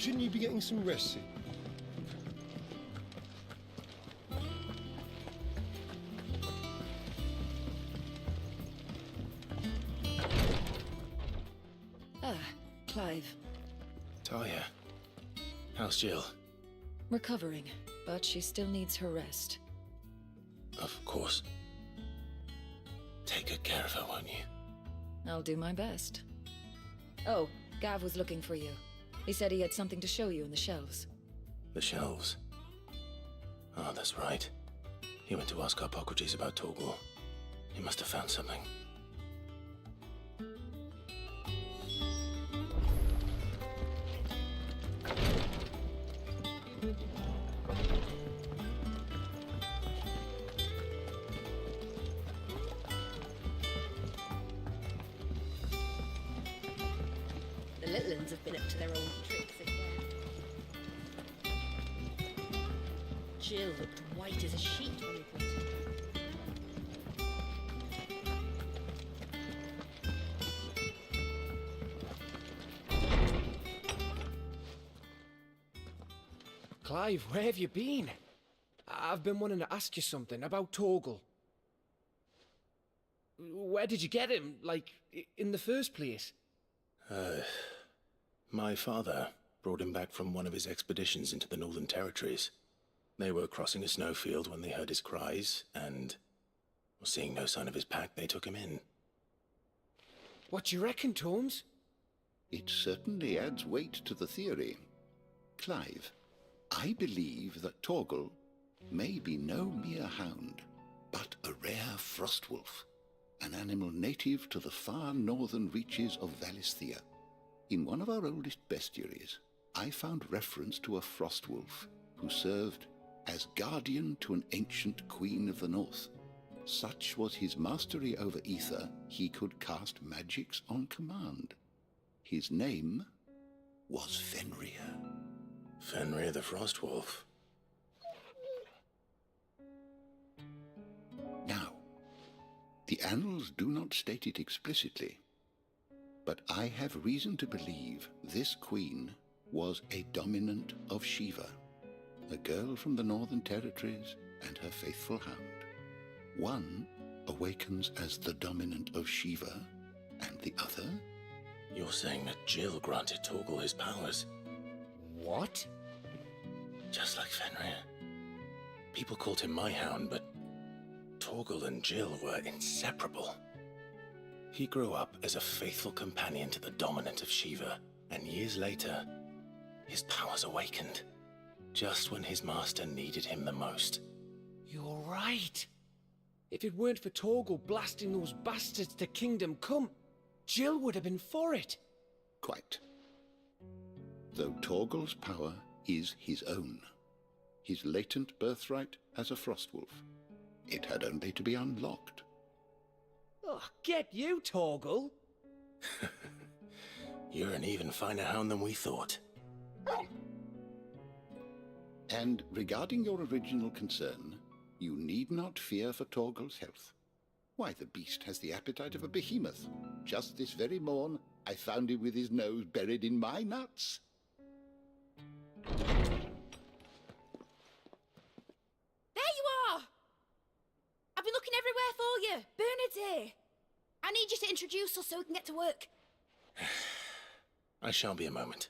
Shouldn't you be getting some rest, Sid? Clive. Talia, how's Jill? Recovering, but she still needs her rest. Of course. Take good care of her, won't you? I'll do my best. Oh, Gav was looking for you. He said he had something to show you in the shelves. The shelves. Oh, that's right. He went to ask Hippocrates about Torgal. He must have found something. The little ones have been up to their old tricks again. Jill looked white as a sheet when we put her. Clive, where have you been? I've been wanting to ask you something about Torgal. Where did you get him, like, in the first place? My father brought him back from one of his expeditions into the Northern Territories. They were crossing a snowfield when they heard his cries, and, well, seeing no sign of his pack, they took him in. What do you reckon, Tomes? It certainly adds weight to the theory. Clive, I believe that Torgal may be no mere hound, but a rare frostwolf, an animal native to the far northern reaches of Valisthea. In one of our oldest bestiaries, I found reference to a frostwolf who served as guardian to an ancient queen of the north. Such was his mastery over ether, he could cast magics on command. His name was Fenrir. Fenrir the Frostwolf. Now, the annals do not state it explicitly, but I have reason to believe this queen was a dominant of Shiva, a girl from the Northern Territories and her faithful hound. One awakens as the dominant of Shiva, and the other? You're saying that Jill granted Torgal his powers? What? Just like Fenrir. People called him my hound, but Torgal and Jill were inseparable. He grew up as a faithful companion to the dominant of Shiva, and years later, his powers awakened, just when his master needed him the most. You're right. If it weren't for Torgal blasting those bastards to Kingdom Come, Jill would have been for it. Quite. Though Torgal's power is his own, his latent birthright as a frostwolf, it had only to be unlocked. Oh, get you, Torgal. You're an even finer hound than we thought. And regarding your original concern, you need not fear for Torgal's health. Why, the beast has the appetite of a behemoth. Just this very morn, I found him with his nose buried in my nuts. There you are! I've been looking everywhere for you. Bernard's here. I need you to introduce us so we can get to work. I shan't be a moment.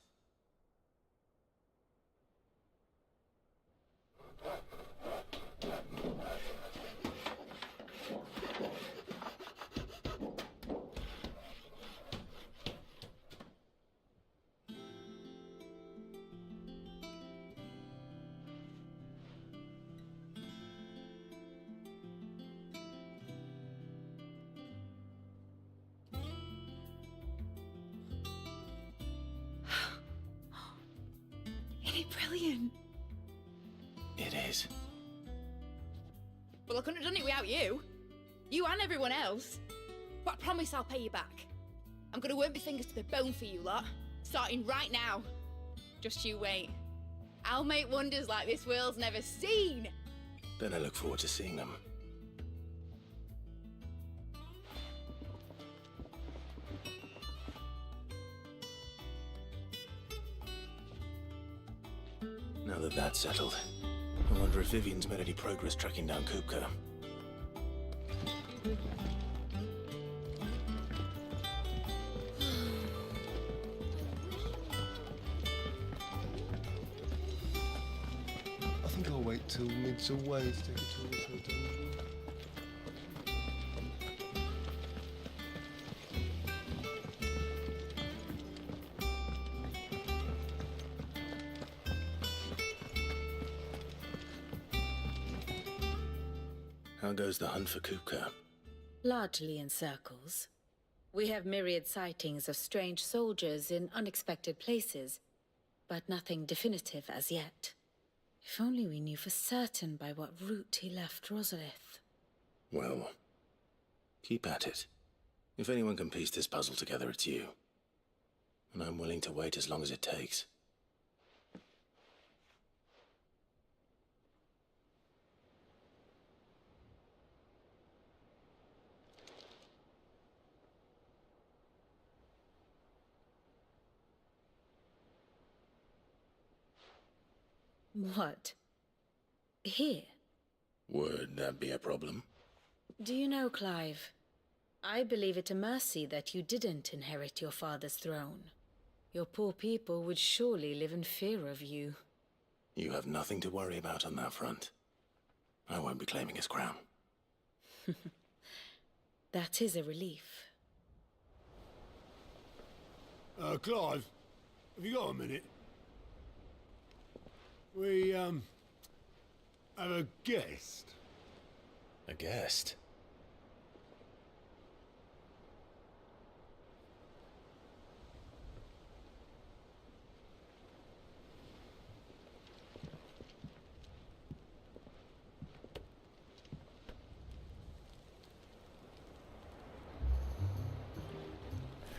Isn't it brilliant? It is. Well, I couldn't have done it without you. You and everyone else. But I promise I'll pay you back. I'm gonna work my fingers to the bone for you lot, starting right now. Just you wait. I'll make wonders like this world's never seen. Then I look forward to seeing them. Now that that's settled, I wonder if Vivian's made any progress tracking down Kupka. I think I'll wait till mid's away to take a tour of the dungeon. How goes the hunt for Kupka? Largely in circles. We have myriad sightings of strange soldiers in unexpected places, but nothing definitive as yet. If only we knew for certain by what route he left Rosalith. Well, keep at it. If anyone can piece this puzzle together, it's you. And I'm willing to wait as long as it takes. What? Here? Would that be a problem? Do you know, Clive? I believe it a mercy that you didn't inherit your father's throne. Your poor people would surely live in fear of you. You have nothing to worry about on that front. I won't be claiming his crown. That is a relief. Clive, have you got a minute? We, have a guest. A guest?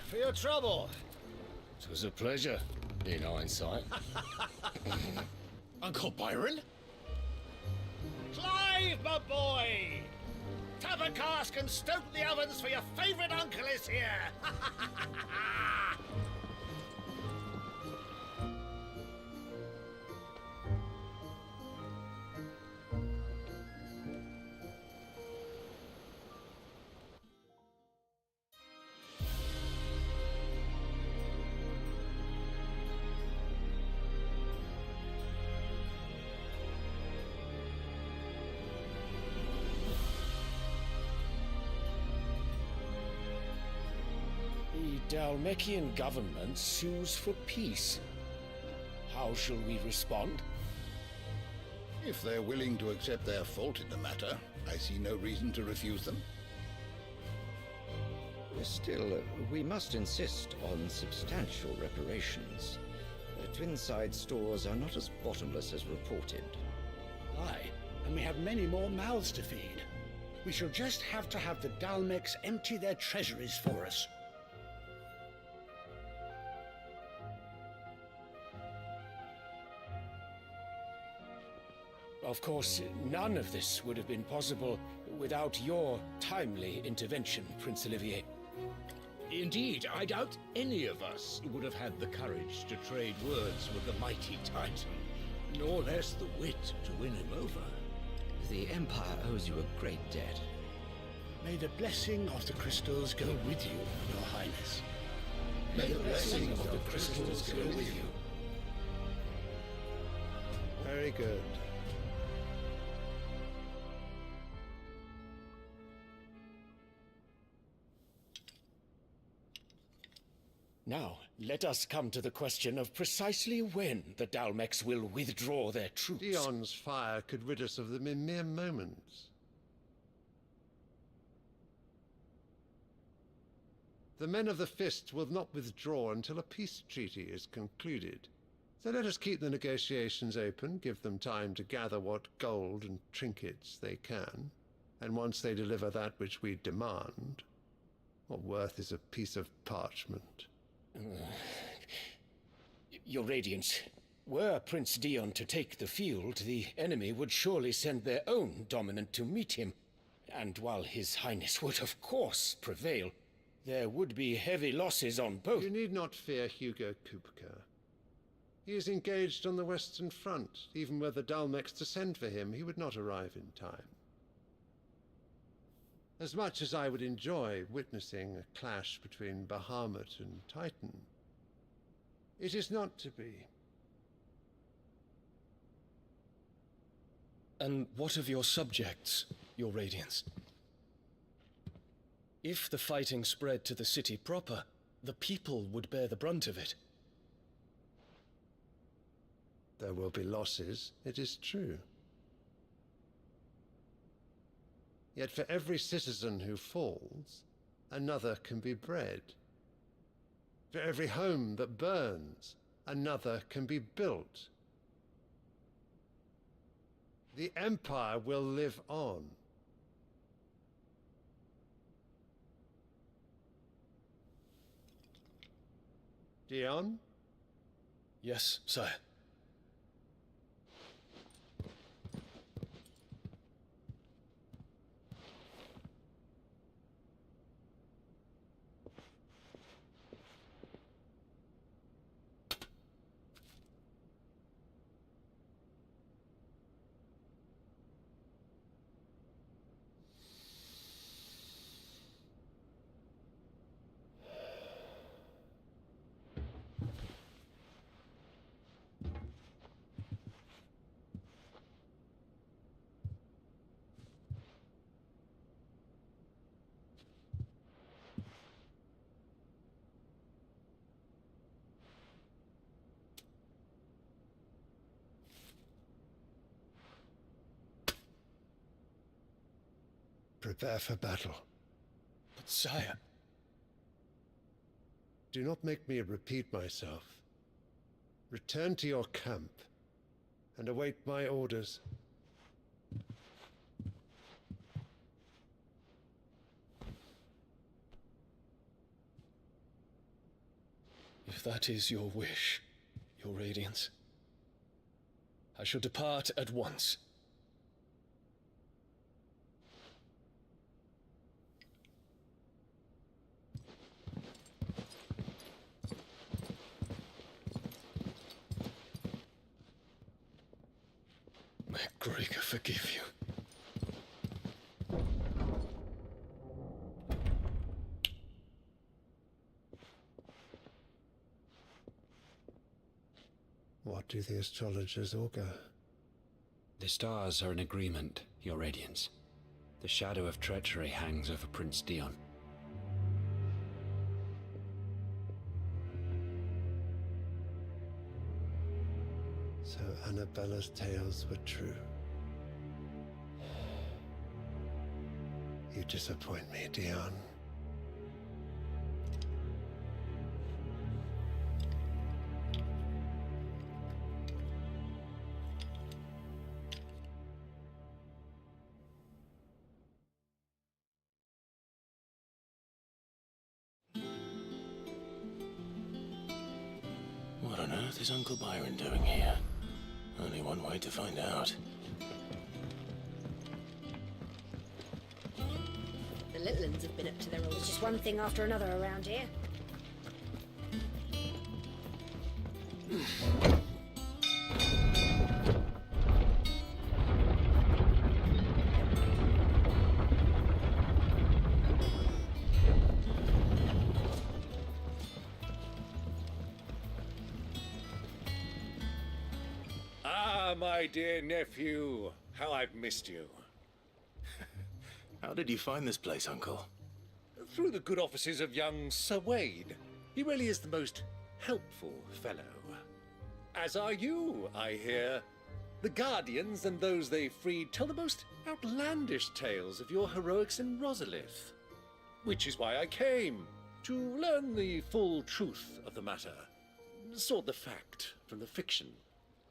For your trouble. It was a pleasure, in hindsight. Uncle Byron? Clive, my boy! Tap a cask and stoke the ovens for your favourite uncle is here! The Dalmekian government sues for peace. How shall we respond? If they're willing to accept their fault in the matter, I see no reason to refuse them. Still, we must insist on substantial reparations. Twinside stores are not as bottomless as reported. Aye, and we have many more mouths to feed. We shall just have to have the Dalmeks empty their treasuries for us. Of course, none of this would have been possible without your timely intervention, Prince Olivier. Indeed, I doubt any of us would have had the courage to trade words with the mighty Titan, nor less the wit to win him over. The Empire owes you a great debt. May the blessing of the crystals go with you, Your Highness. May the blessing of the crystals go with you. Very good. Now, let us come to the question of precisely when the Dalmeks will withdraw their troops. Dion's fire could rid us of them in mere moments. The men of the Fists will not withdraw until a peace treaty is concluded. So let us keep the negotiations open, give them time to gather what gold and trinkets they can, and once they deliver that which we demand, what worth is a piece of parchment? Your Radiance, were Prince Dion to take the field, the enemy would surely send their own dominant to meet him. And while His Highness would of course prevail, there would be heavy losses on both. You need not fear Hugo Kupka. He is engaged on the Western Front. Even were the Dalmex to send for him, he would not arrive in time. As much as I would enjoy witnessing a clash between Bahamut and Titan, it is not to be. And what of your subjects, Your Radiance? If the fighting spread to the city proper, the people would bear the brunt of it. There will be losses, it is true. Yet for every citizen who falls, another can be bred. For every home that burns, another can be built. The Empire will live on. Dion? Yes, sire. Prepare for battle. But sire... Do not make me repeat myself. Return to your camp and await my orders. If that is your wish, Your Radiance, I shall depart at once. May Gregor forgive you. What do the astrologers augur? The stars are in agreement, Your Radiance. The shadow of treachery hangs over Prince Dion. So Annabella's tales were true. You disappoint me, Dion. What on earth is Uncle Byron doing here? Only one way to find out. The little ones have been up to their old... It's just one thing after another around here. My dear nephew, how I've missed you. How did you find this place, Uncle? Through the good offices of young Sir Wade. He really is the most helpful fellow. As are you, I hear. The Guardians and those they freed tell the most outlandish tales of your heroics in Rosalith. Which is why I came, to learn the full truth of the matter. Sort the fact from the fiction,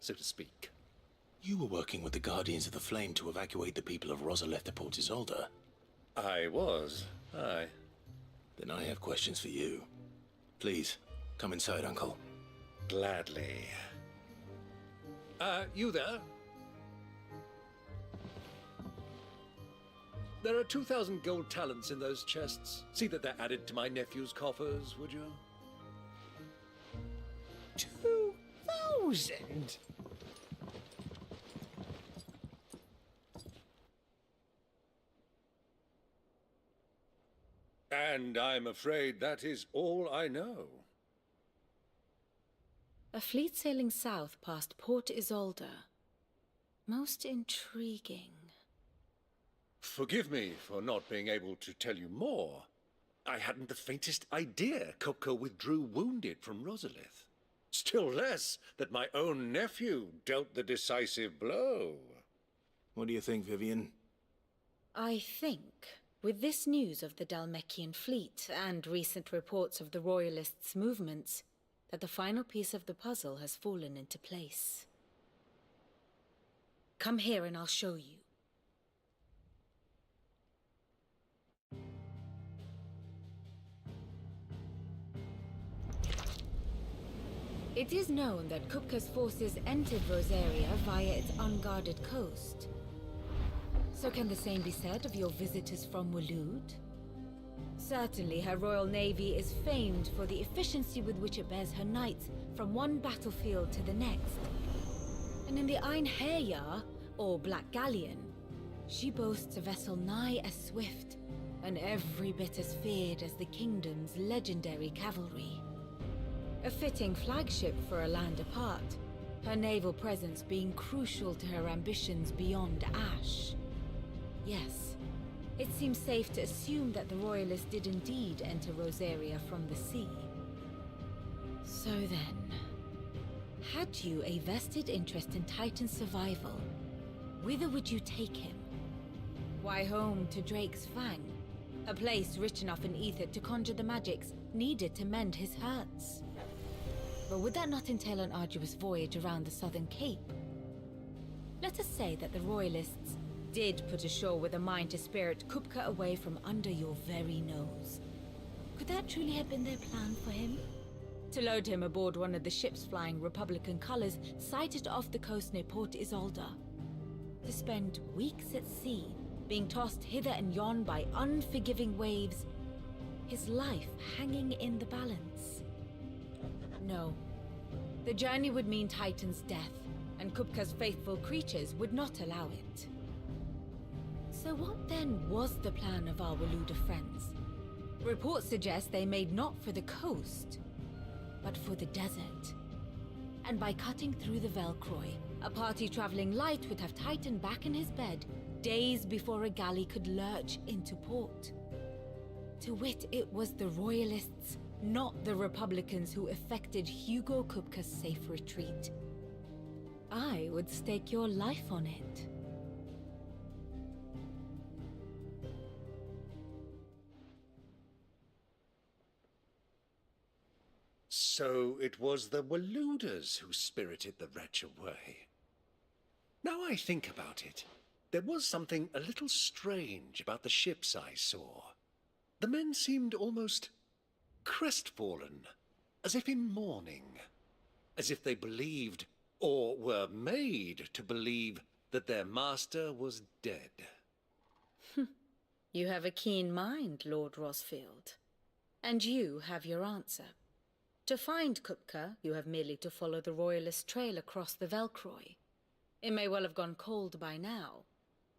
so to speak. You were working with the Guardians of the Flame to evacuate the people of Rosalith to Port Isolde. I was, aye. Then I have questions for you. Please, come inside, Uncle. Gladly. You there? There are 2,000 gold talents in those chests. See that they're added to my nephew's coffers, would you? 2,000? 1,000? And I'm afraid that is all I know. A fleet sailing south past Port Isolde. Most intriguing. Forgive me for not being able to tell you more. I hadn't the faintest idea Kupka withdrew wounded from Rosalith. Still less that my own nephew dealt the decisive blow. What do you think, Vivian? I think, with this news of the Dalmekian fleet and recent reports of the Royalists' movements, that the final piece of the puzzle has fallen into place. Come here and I'll show you. It is known that Kupka's forces entered Rosaria via its unguarded coast. So can the same be said of your visitors from Waloed? Certainly her Royal Navy is famed for the efficiency with which it bears her knights from one battlefield to the next. And in the Einherjar, or Black Galleon, she boasts a vessel nigh as swift and every bit as feared as the kingdom's legendary cavalry. A fitting flagship for a land apart, her naval presence being crucial to her ambitions beyond Ash. Yes, it seems safe to assume that the Royalists did indeed enter Rosaria from the sea. So then, had you a vested interest in Titan's survival, whither would you take him? Why, home to Drake's Fang, a place rich enough in ether to conjure the magics needed to mend his hurts. But would that not entail an arduous voyage around the southern cape? Let us say that the Royalists did put ashore with a mind to spirit Kupka away from under your very nose. Could that truly have been their plan for him? To load him aboard one of the ships flying Republican colors sighted off the coast near Port Isolde. To spend weeks at sea, being tossed hither and yon by unforgiving waves, his life hanging in the balance. No. The journey would mean Titan's death, and Kupka's faithful creatures would not allow it. So what then was the plan of our Waluda friends? Reports suggest they made not for the coast, but for the desert. And by cutting through the Velcroy, a party traveling light would have Titan back in his bed days before a galley could lurch into port. To wit, it was the Royalists, not the Republicans, who effected Hugo Kupka's safe retreat. I would stake your life on it. So it was the Waludas who spirited the wretch away. Now I think about it, there was something a little strange about the ships I saw. The men seemed almost crestfallen, as if in mourning, as if they believed, or were made to believe, that their master was dead. You have a keen mind, Lord Rosfield. And you have your answer. To find Kupka, you have merely to follow the Royalist trail across the Velcroy. It may well have gone cold by now,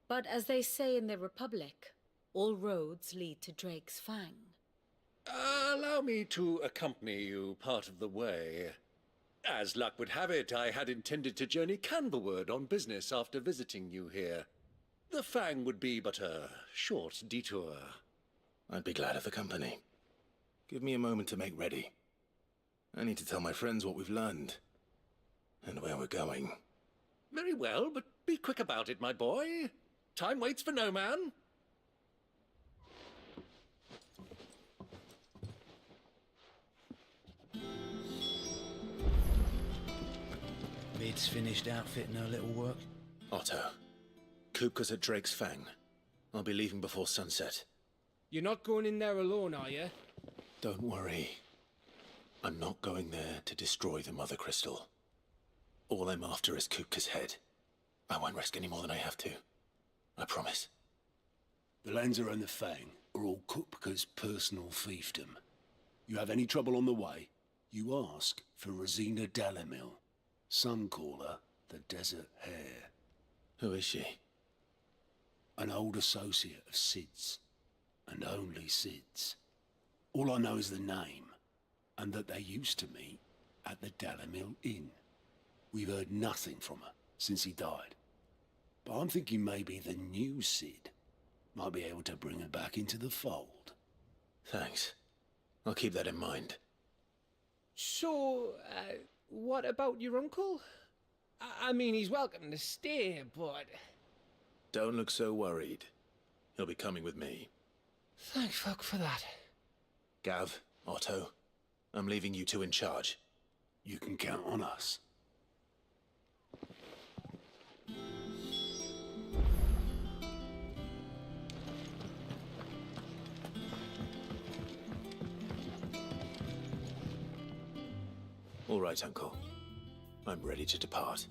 but as they say in the Republic, all roads lead to Drake's Fang. Allow me to accompany you part of the way. As luck would have it, I had intended to journey Canberward on business after visiting you here. The Fang would be but a short detour. I'd be glad of the company. Give me a moment to make ready. I need to tell my friends what we've learned, and where we're going. Very well, but be quick about it, my boy. Time waits for no man. Mid's finished outfitting her little work. Otto, Kupka's at Drake's Fang. I'll be leaving before sunset. You're not going in there alone, are you? Don't worry. I'm not going there to destroy the Mother Crystal. All I'm after is Kupka's head. I won't risk any more than I have to. I promise. The lands around the Fang are all Kupka's personal fiefdom. You have any trouble on the way, you ask for Rosina Dalamil. Some call her the Desert Hare. Who is she? An old associate of Sid's, and only Sid's. All I know is the name, and that they used to meet at the Dalamil Inn. We've heard nothing from her since he died. But I'm thinking maybe the new Sid might be able to bring her back into the fold. Thanks. I'll keep that in mind. So, what about your uncle? I mean, he's welcome to stay, but... Don't look so worried. He'll be coming with me. Thank fuck for that. Gav, Otto, I'm leaving you two in charge. You can count on us. All right, Uncle. I'm ready to depart.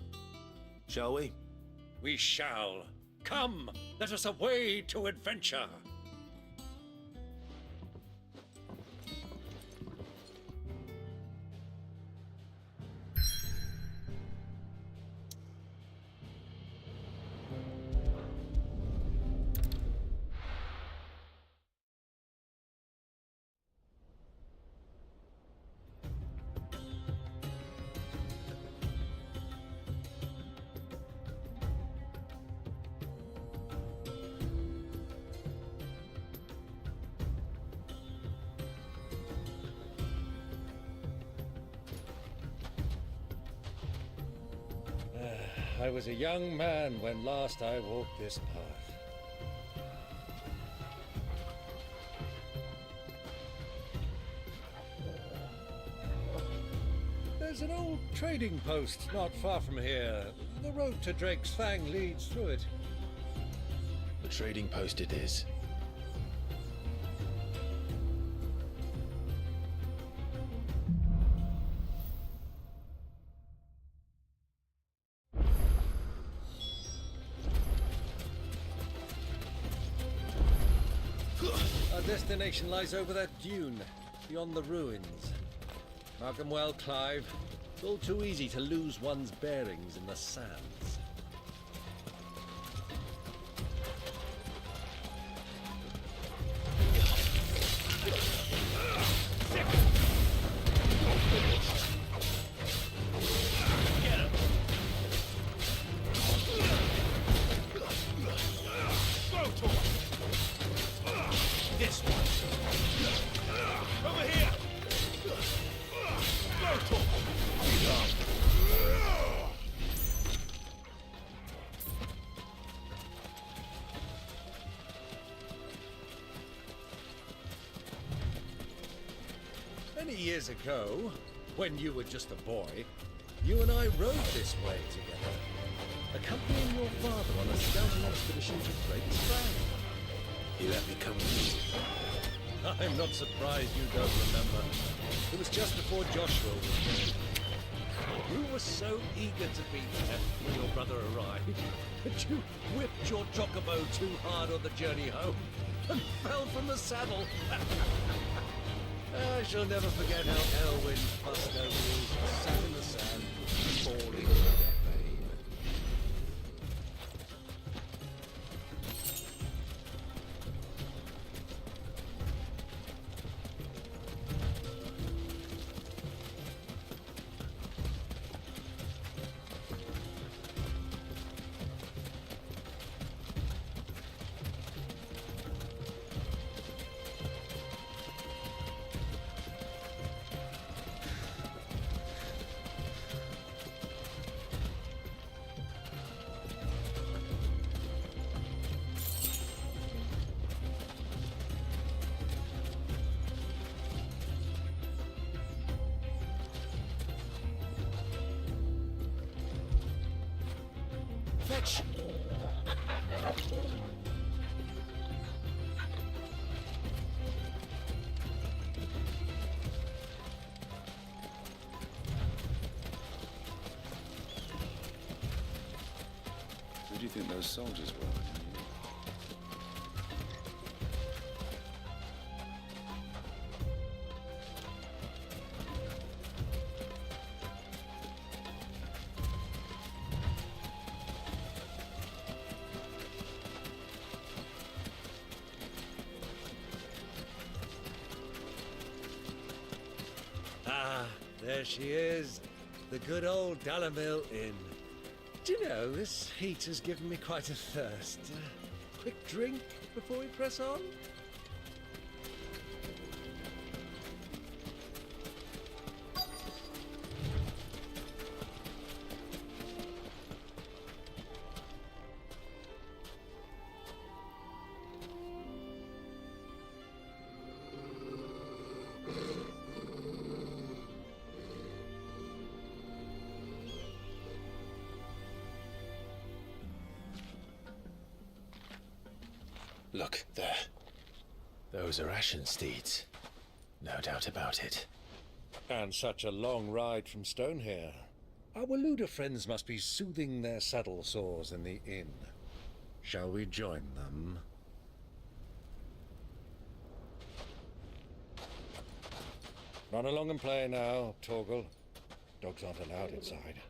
Shall we? We shall. Come, let us away to adventure. I was a young man when last I walked this path. There's an old trading post not far from here. The road to Drake's Fang leads through it. The trading post it is. Our destination lies over that dune, beyond the ruins. Mark 'em well, Clive. It's all too easy to lose one's bearings in the sands. This one. Over here. Many years ago, when you were just a boy, you and I rode this way together, accompanying your father on a scouting expedition to Drake's Fang. He let me come with you. I'm not surprised you don't remember. It was just before Joshua was born. You were so eager to be there when your brother arrived that you whipped your chocobo too hard on the journey home and fell from the saddle. I shall never forget how Elwyn fussed over you, sat in the sand, falling with pain. Fetch! Who do you think those soldiers were? There she is, the good old Dalamil Inn. Do you know, this heat has given me quite a thirst. Quick drink before we press on? Look, there. Those are Ashen steeds. No doubt about it. And such a long ride from Stonehair. Our Waluda friends must be soothing their saddle sores in the inn. Shall we join them? Run along and play now, Torgal. Dogs aren't allowed inside.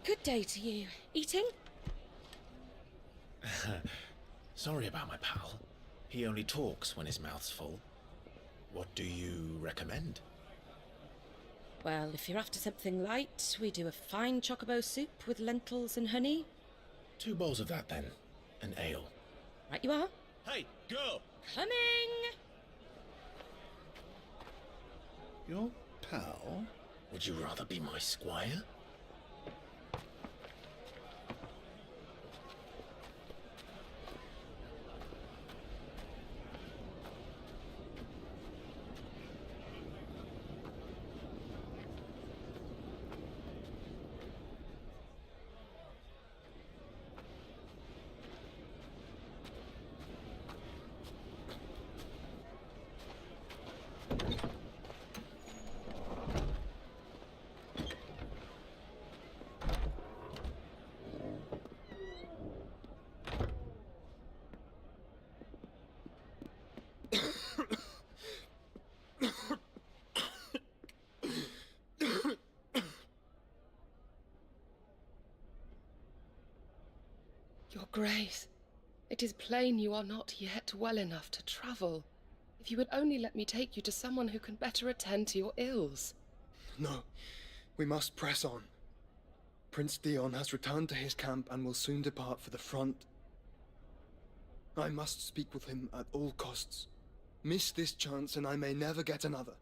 Good day to you. Eating? Sorry about my pal. He only talks when his mouth's full. What do you recommend? Well, if you're after something light, we do a fine chocobo soup with lentils and honey. 2 bowls of that, then. An ale. Right you are. Hey, girl! Coming! Your pal? Would you rather be my squire? Your Grace, it is plain you are not yet well enough to travel. If you would only let me take you to someone who can better attend to your ills. No, we must press on. Prince Dion has returned to his camp and will soon depart for the front. I must speak with him at all costs. Miss this chance and I may never get another.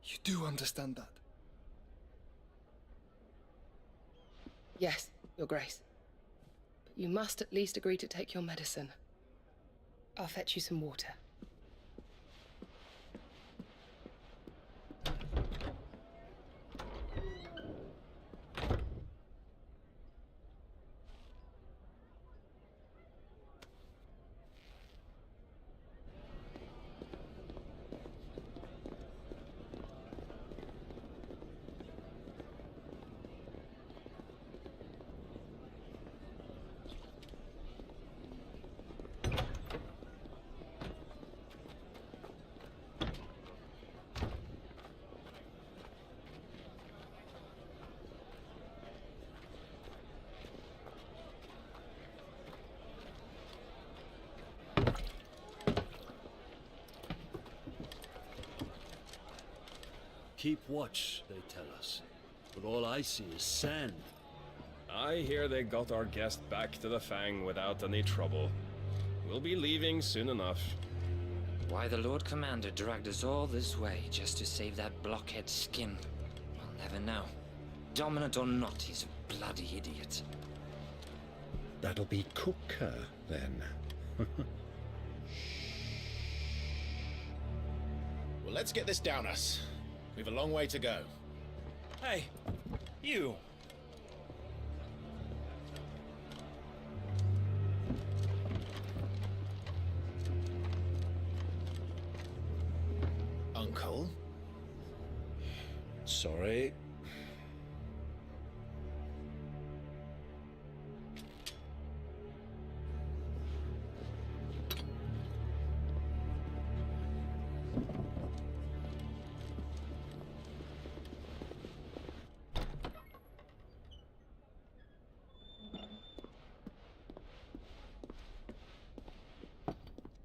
You do understand that? Yes, Your Grace. But you must at least agree to take your medicine. I'll fetch you some water. Keep watch, they tell us. But all I see is sand. I hear they got our guest back to the Fang without any trouble. We'll be leaving soon enough. Why the Lord Commander dragged us all this way just to save that blockhead's skin, I'll never know. Dominant or not, he's a bloody idiot. That'll be cooker, then. Well, let's get this down us. We've a long way to go. Hey, you! Uncle? Sorry.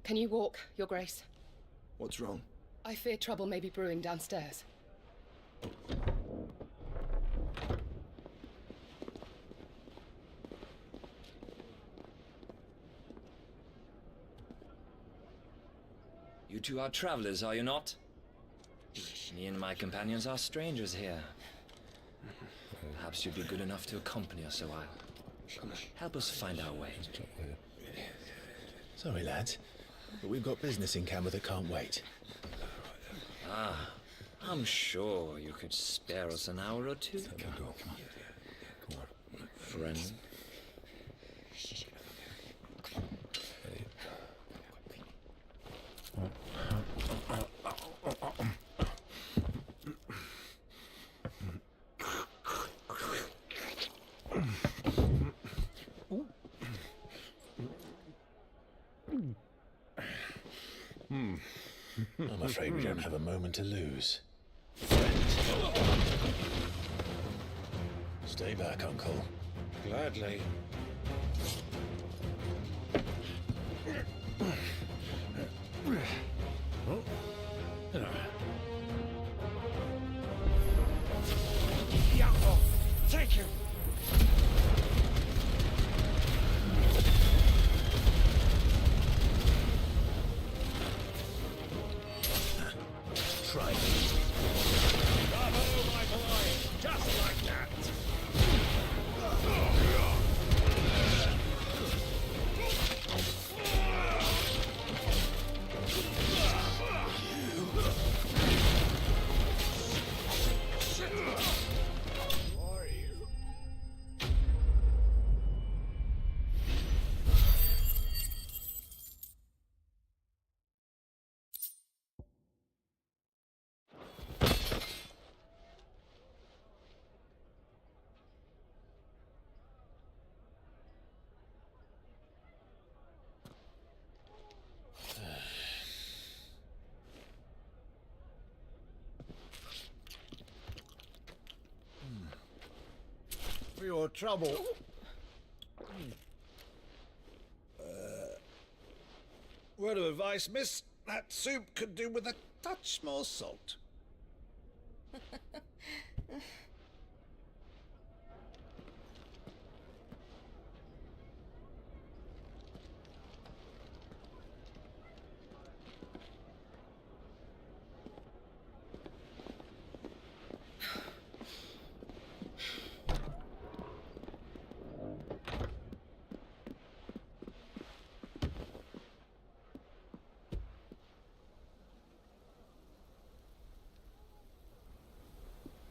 Can you walk, Your Grace? What's wrong? I fear trouble may be brewing downstairs. You two are travelers, are you not? Me and my companions are strangers here. Perhaps you'd be good enough to accompany us a while. Help us find our way. Sorry, lads, but we've got business in camera that can't wait. Ah, I'm sure you could spare us an hour or two. Come on. Friend. I'm afraid we don't have a moment to lose. Stay back, Uncle. Gladly. Thank you! Try me. Bravo, my boy! Just like that! For your trouble. Word of advice, miss. That soup could do with a touch more salt.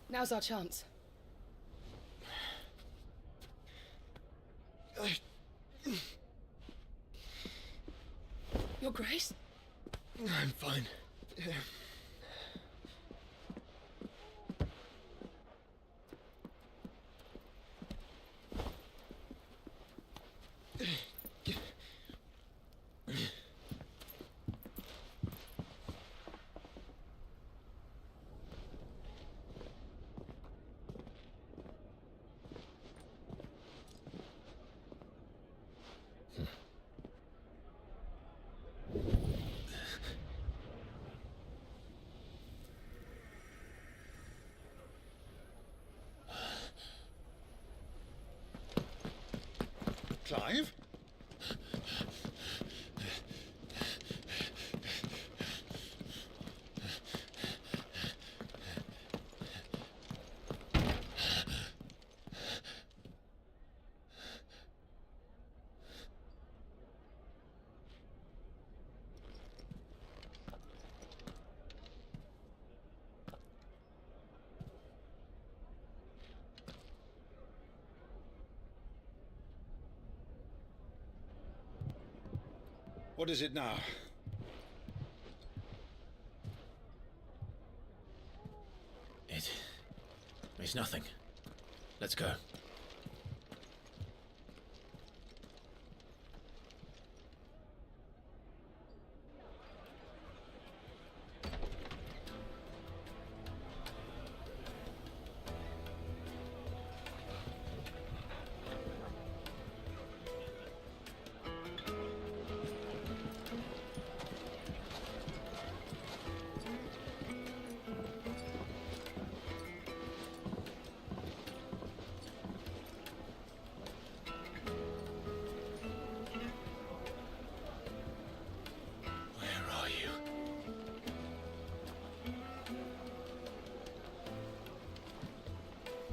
Now's our chance. Your Grace? I'm fine. Clive? What is it now? It's nothing. Let's go.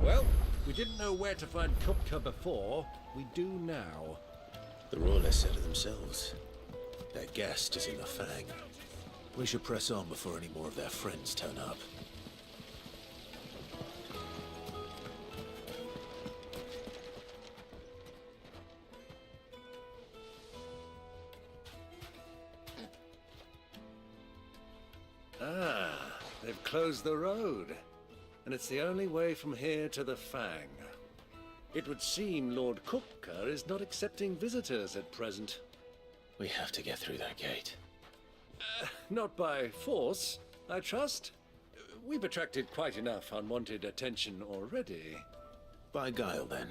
Well, we didn't know where to find Kupka before. We do now. The Royalists said it themselves. Their guest is in the Fang. We should press on before any more of their friends turn up. Ah, they've closed the road. And it's the only way from here to the Fang. It would seem Lord Kupka is not accepting visitors at present. We have to get through that gate. Not by force, I trust. We've attracted quite enough unwanted attention already. By guile, then.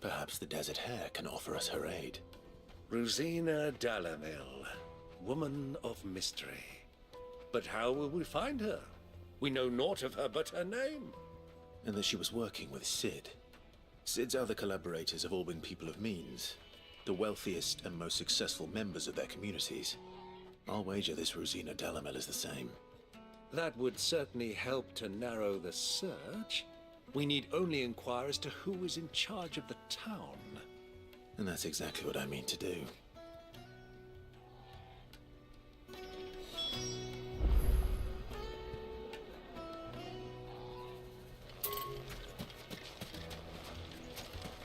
Perhaps the Desert Hare can offer us her aid. Rosina Dalamil, woman of mystery. But how will we find her? We know naught of her but her name. And that she was working with Cid. Cid's other collaborators have all been people of means, the wealthiest and most successful members of their communities. I'll wager this Rosina Dalamel is the same. That would certainly help to narrow the search. We need only inquire as to who is in charge of the town. And that's exactly what I mean to do.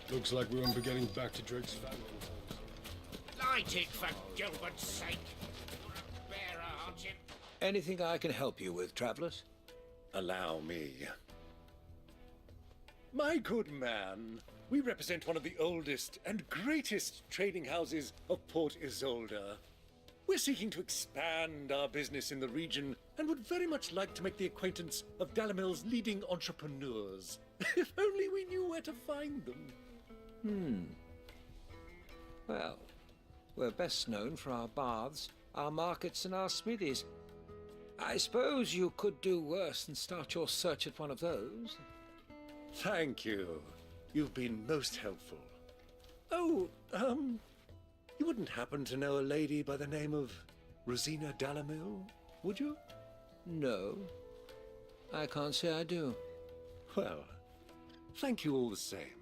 Looks like we won't be getting back to Drake's family. Light it, for Gilbert's sake. You're a bearer, aren't you? Anything I can help you with, travelers? Allow me. My good man, we represent one of the oldest and greatest trading houses of Port Isolde. We're seeking to expand our business in the region and would very much like to make the acquaintance of Dalamil's leading entrepreneurs. If only we knew where to find them. Well, we're best known for our baths, our markets, and our smithies. I suppose you could do worse than start your search at one of those. Thank you. You've been most helpful. Oh, you wouldn't happen to know a lady by the name of Rosina Dalamil, would you? No, I can't say I do. Well, thank you all the same.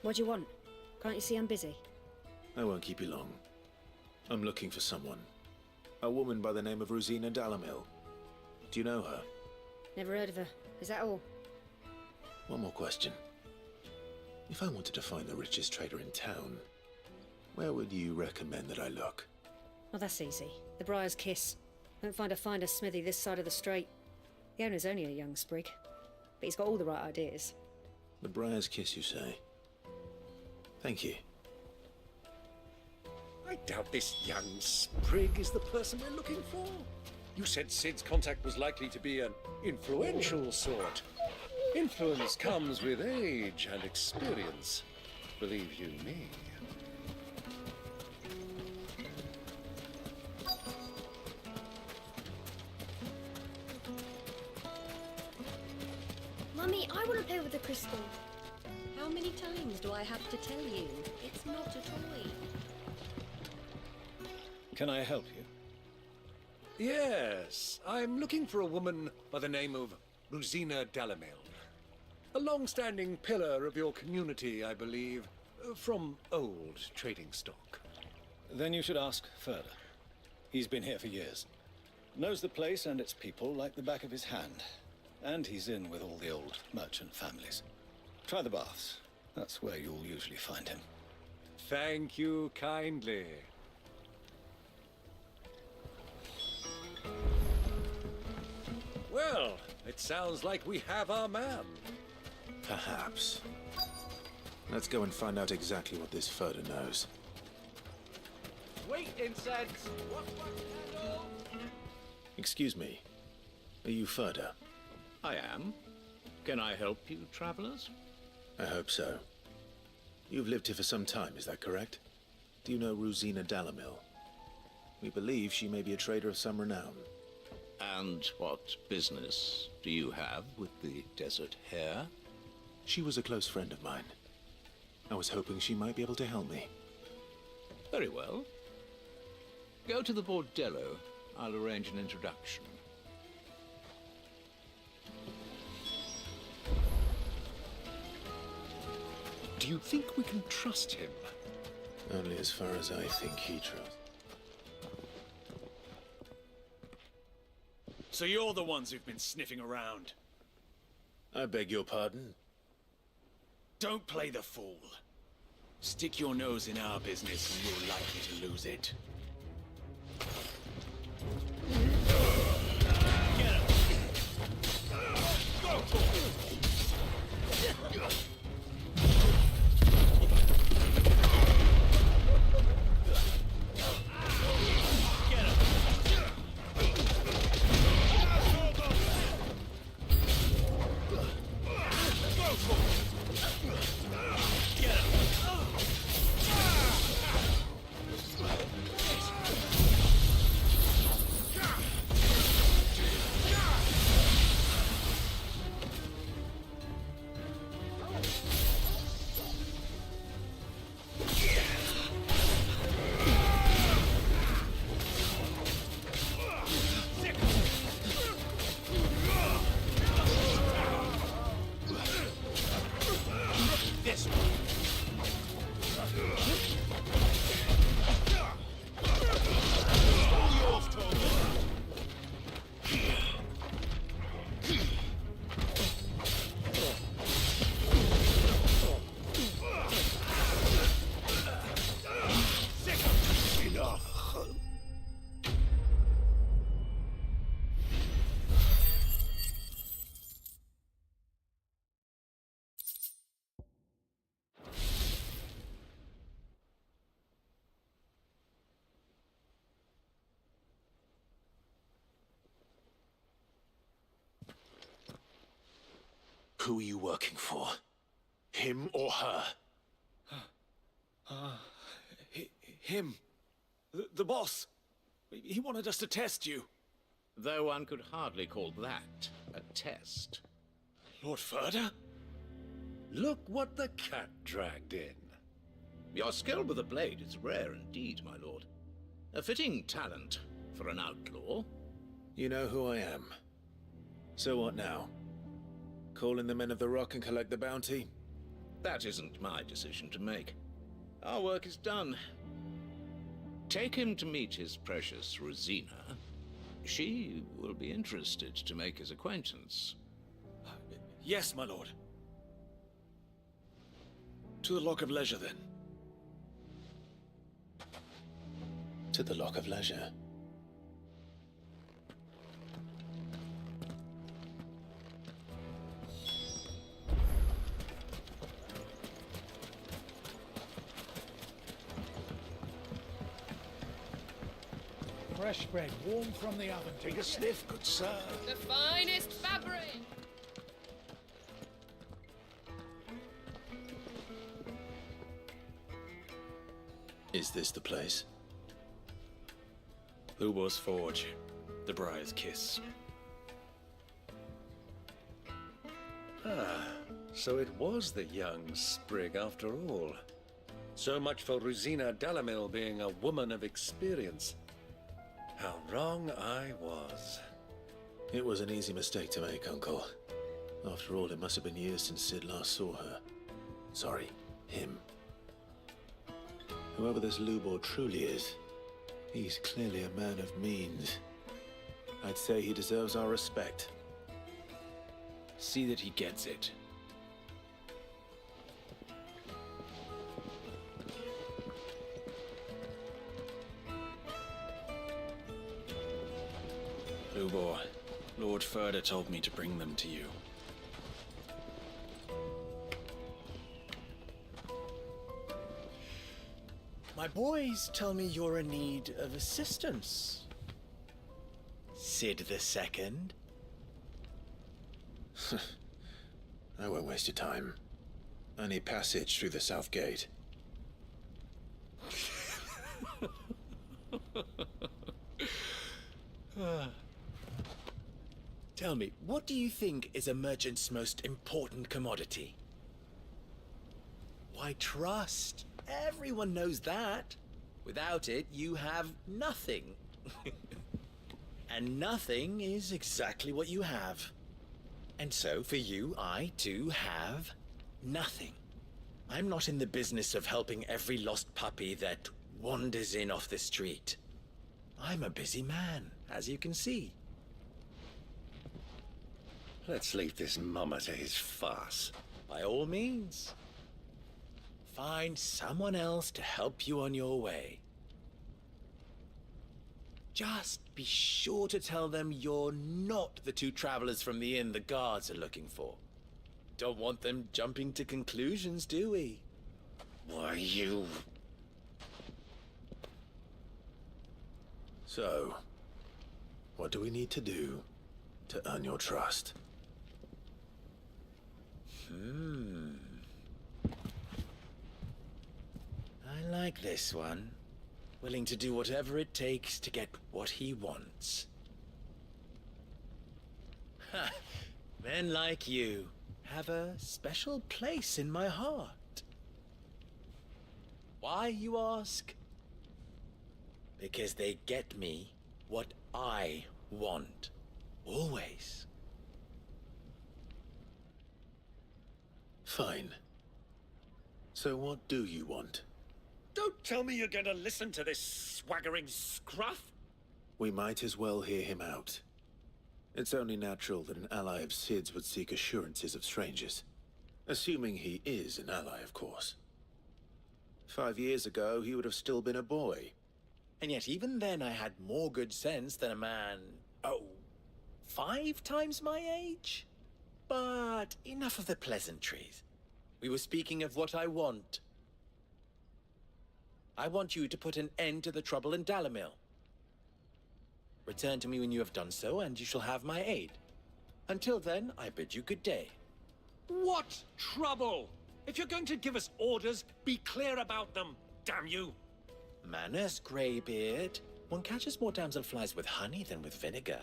What do you want? Can't you see I'm busy? I won't keep you long. I'm looking for someone. A woman by the name of Rosina Dalamil. Do you know her? Never heard of her. Is that all? One more question. If I wanted to find the richest trader in town, where would you recommend that I look? Oh, that's easy. The Briar's Kiss. Won't find a finer smithy this side of the strait. The owner's only a young sprig, but he's got all the right ideas. The Briar's Kiss, you say? Thank you. I doubt this young sprig is the person we're looking for. You said Cid's contact was likely to be an influential sort. Influence comes with age and experience, believe you me. Mummy, I want to play with the crystal. How many times do I have to tell you? It's not a toy. Can I help you? Yes, I'm looking for a woman by the name of Rosina Dalamil. A long-standing pillar of your community, I believe, from old trading stock. Then you should ask further. He's been here for years. Knows the place and its people like the back of his hand. And he's in with all the old merchant families. Try the baths. That's where you'll usually find him. Thank you kindly. Well, it sounds like we have our man. Perhaps. Let's go and find out exactly what this Furder knows. Wait, incense! Excuse me. Are you Furder? I am. Can I help you, travelers? I hope so. You've lived here for some time, is that correct? Do you know Rosina Dalamil? We believe she may be a trader of some renown. And what business do you have with the desert hare? She was a close friend of mine. I was hoping she might be able to help me. Very well. Go to the bordello. I'll arrange an introduction. Do you think we can trust him? Only as far as I think he trusts. So you're the ones who've been sniffing around? I beg your pardon? Don't play the fool. Stick your nose in our business and you're likely to lose it. Get him! Go for it! Who are you working for? Him or her? Him. The boss. He wanted us to test you. Though one could hardly call that a test. Lord Furder? Look what the cat dragged in. Your skill with the blade is rare indeed, my lord. A fitting talent for an outlaw. You know who I am. So what now? Call in the Men of the Rock and collect the bounty? That isn't my decision to make. Our work is done. Take him to meet his precious Rosina. She will be interested to make his acquaintance. Yes, my lord. To the Lock of Leisure, then. To the Lock of Leisure. Fresh bread, warm from the oven. Take a sniff, good sir. The finest fabric! Is this the place? Lubo's Forge. The Briar's Kiss. Ah, so it was the young sprig after all. So much for Rosina Dalamil being a woman of experience. How wrong I was. It was an easy mistake to make, Uncle. After all, it must have been years since Sid last saw her. Sorry, him. Whoever this Lubor truly is, he's clearly a man of means. I'd say he deserves our respect. See that he gets it. Lubor, Lord Furder told me to bring them to you. My boys tell me you're in need of assistance. Sid the Second? I won't waste your time. I need passage through the south gate. Tell me, what do you think is a merchant's most important commodity? Why, trust. Everyone knows that. Without it, you have nothing. And nothing is exactly what you have. And so, for you, I, too, have nothing. I'm not in the business of helping every lost puppy that wanders in off the street. I'm a busy man, as you can see. Let's leave this mummer to his farce. By all means. Find someone else to help you on your way. Just be sure to tell them you're not the two travelers from the inn the guards are looking for. Don't want them jumping to conclusions, do we? Why, you... So, what do we need to do to earn your trust? I like this one. Willing to do whatever it takes to get what he wants. Ha! Men like you have a special place in my heart. Why, you ask? Because they get me what I want. Always. Fine. So what do you want? Don't tell me you're going to listen to this swaggering scruff. We might as well hear him out. It's only natural that an ally of Sid's would seek assurances of strangers. Assuming he is an ally, of course. 5 years ago, he would have still been a boy. And yet even then I had more good sense than a man, 5 times my age? But enough of the pleasantries. We were speaking of what I want. I want you to put an end to the trouble in Dalamil. Return to me when you have done so, and you shall have my aid. Until then, I bid you good day. What trouble? If you're going to give us orders, be clear about them, damn you! Manners, Greybeard. One catches more damselflies with honey than with vinegar.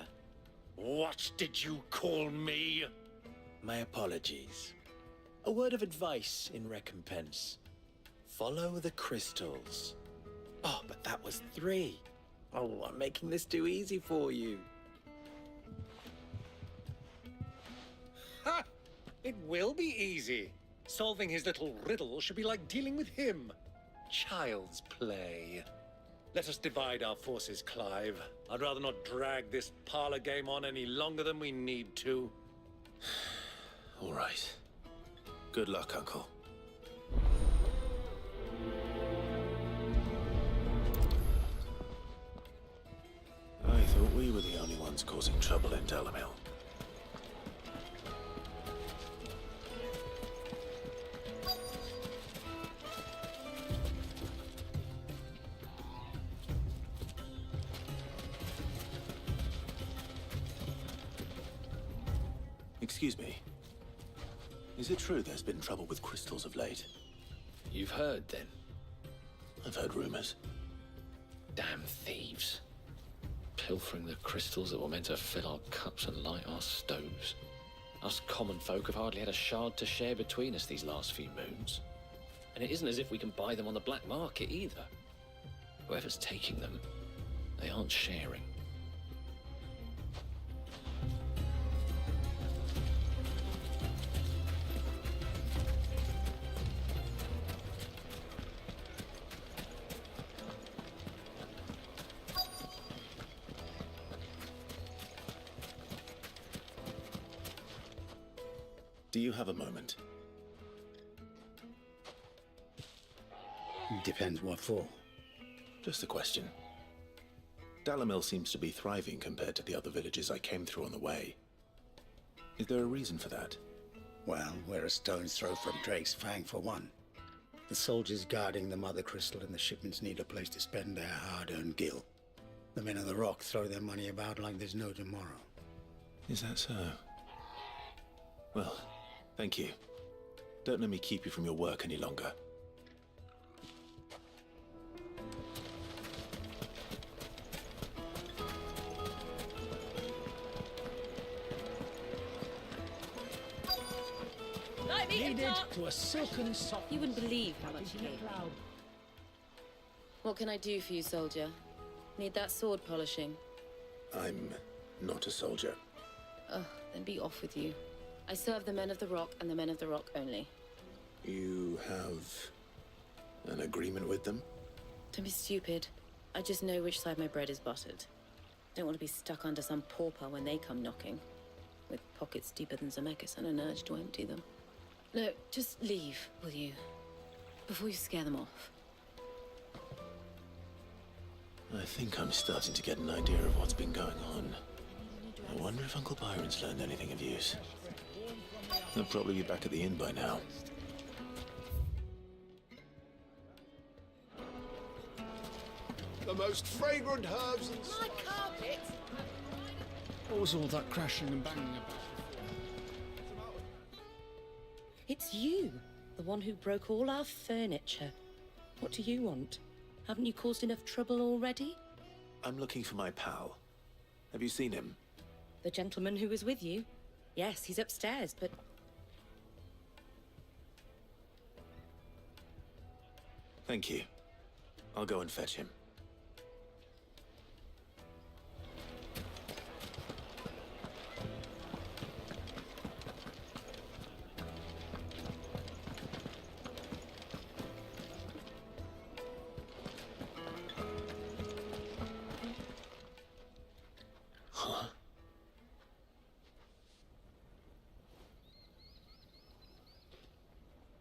What did you call me? My apologies. A word of advice in recompense. Follow the crystals. Oh, but that was 3. Oh, I'm making this too easy for you. Ha! It will be easy. Solving his little riddle should be like dealing with him. Child's play. Let us divide our forces, Clive. I'd rather not drag this parlor game on any longer than we need to. All right. Good luck, Uncle. I thought we were the only ones causing trouble in Dalamil. Excuse me. Is it true there's been trouble with crystals of late? You've heard, then? I've heard rumors. Damn thieves. Pilfering the crystals that were meant to fill our cups and light our stoves. Us common folk have hardly had a shard to share between us these last few moons. And it isn't as if we can buy them on the black market either. Whoever's taking them, they aren't sharing. Do you have a moment? Depends what for. Just a question. Dalamil seems to be thriving compared to the other villages I came through on the way. Is there a reason for that? Well, we're a stone's throw from Drake's Fang for one. The soldiers guarding the Mother Crystal and the shipments need a place to spend their hard-earned gil. The men of the Rock throw their money about like there's no tomorrow. Is that so? Well, thank you. Don't let me keep you from your work any longer. Needed to a silken soft. You wouldn't believe how much he gave me. What can I do for you, soldier? Need that sword polishing? I'm not a soldier. Oh, then be off with you. I serve the men of the Rock and the men of the Rock only. You have an agreement with them? Don't be stupid. I just know which side my bread is buttered. Don't want to be stuck under some pauper when they come knocking, with pockets deeper than Zemeckis and an urge to empty them. No, just leave, will you? Before you scare them off. I think I'm starting to get an idea of what's been going on. I wonder if Uncle Byron's learned anything of use. They'll probably be back at the inn by now. The most fragrant herbs and... My carpet! What was all that crashing and banging about? It's you, the one who broke all our furniture. What do you want? Haven't you caused enough trouble already? I'm looking for my pal. Have you seen him? The gentleman who was with you? Yes, he's upstairs, but... Thank you. I'll go and fetch him.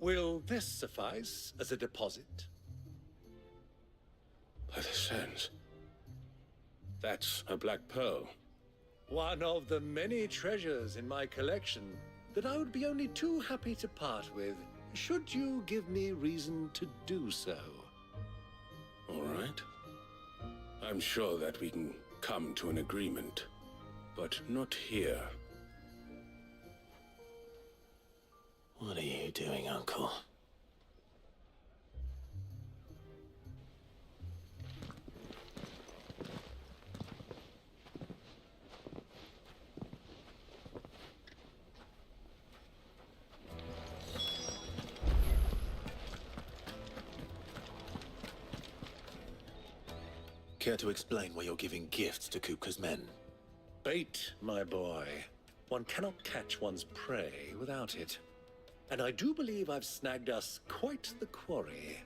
Will this suffice as a deposit? By the sands. That's a black pearl. One of the many treasures in my collection that I would be only too happy to part with, should you give me reason to do so. All right. I'm sure that we can come to an agreement, but not here. What are you doing, Uncle? Care to explain why you're giving gifts to Kupka's men? Bait, my boy. One cannot catch one's prey without it. And I do believe I've snagged us quite the quarry.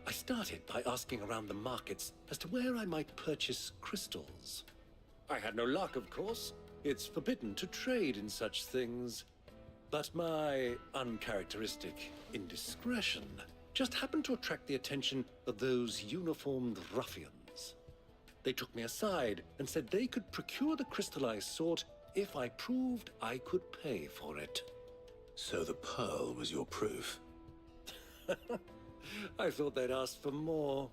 I started by asking around the markets as to where I might purchase crystals. I had no luck, of course. It's forbidden to trade in such things. But my uncharacteristic indiscretion just happened to attract the attention of those uniformed ruffians. They took me aside and said they could procure the crystal I sought if I proved I could pay for it. So the pearl was your proof? I thought they'd ask for more.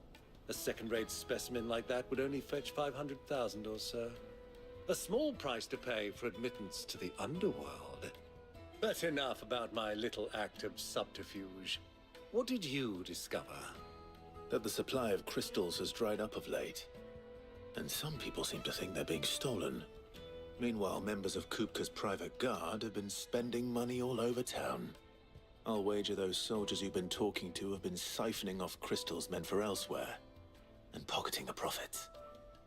A second-rate specimen like that would only fetch 500,000 or so. A small price to pay for admittance to the underworld. But enough about my little act of subterfuge. What did you discover? That the supply of crystals has dried up of late. And some people seem to think they're being stolen. Meanwhile, members of Kupka's private guard have been spending money all over town. I'll wager those soldiers you've been talking to have been siphoning off crystals meant for elsewhere, and pocketing the profits.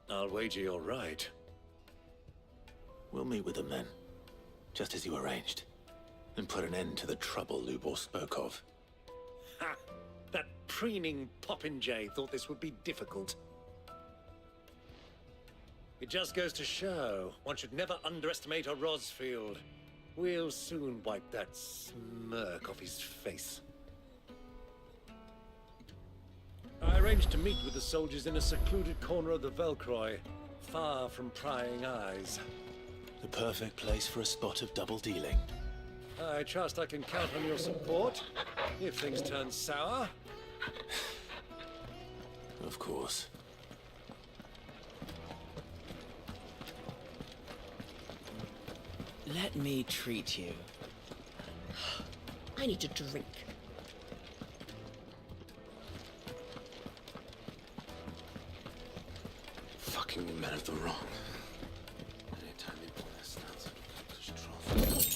I'll wager you're right. We'll meet with them then, just as you arranged, and put an end to the trouble Lubor spoke of. Ha! That preening popinjay thought this would be difficult. It just goes to show one should never underestimate a Rosfield. We'll soon wipe that smirk off his face. I arranged to meet with the soldiers in a secluded corner of the Velcroy, far from prying eyes. The perfect place for a spot of double dealing. I trust I can count on your support if things turn sour. Of course. Let me treat you. I need a drink. Fucking men of the wrong. Anytime they pull their snouts out of the trough.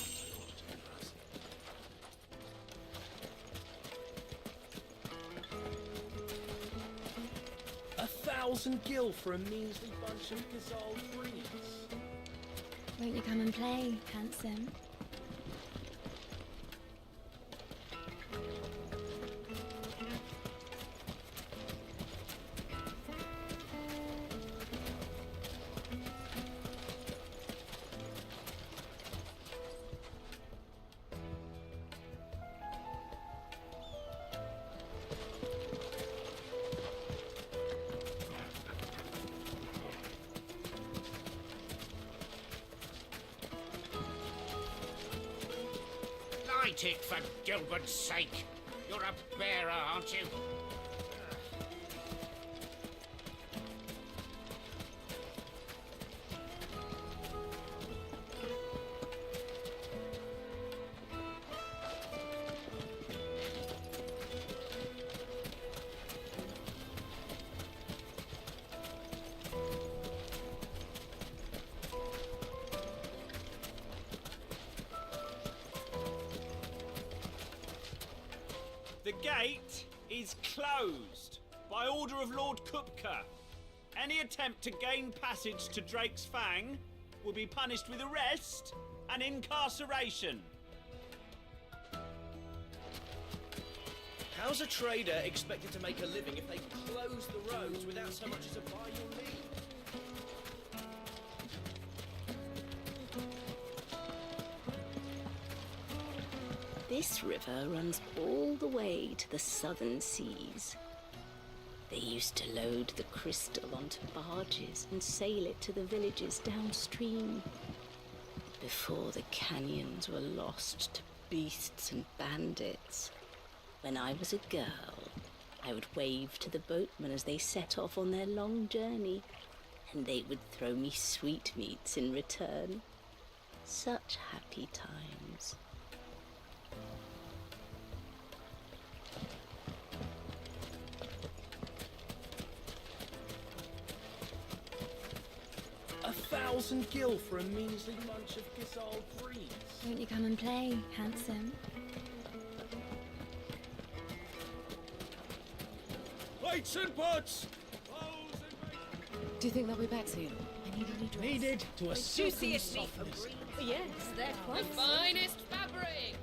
1,000 gil for a measly bunch of gazelle breeds. Won't you come and play, handsome? Light it, for Gilbert's sake. You're a bearer, aren't you? The gate is closed by order of Lord Kupka. Any attempt to gain passage to Drake's Fang will be punished with arrest and incarceration. How's a trader expected to make a living if they close the roads without so much as a by your leave? This river runs all the way to the southern seas. They used to load the crystal onto barges and sail it to the villages downstream. Before the canyons were lost to beasts and bandits. When I was a girl, I would wave to the boatmen as they set off on their long journey, and they would throw me sweetmeats in return. Such happy times. A 1,000 gil for a measly bunch of gazelle breeds. Won't you come and play, handsome? Weights and pots! Do you think they'll be back soon? I need a new dress. Needed to a silken Juiciest meat for softness. breeze. Yes, they're The quite finest fabrics!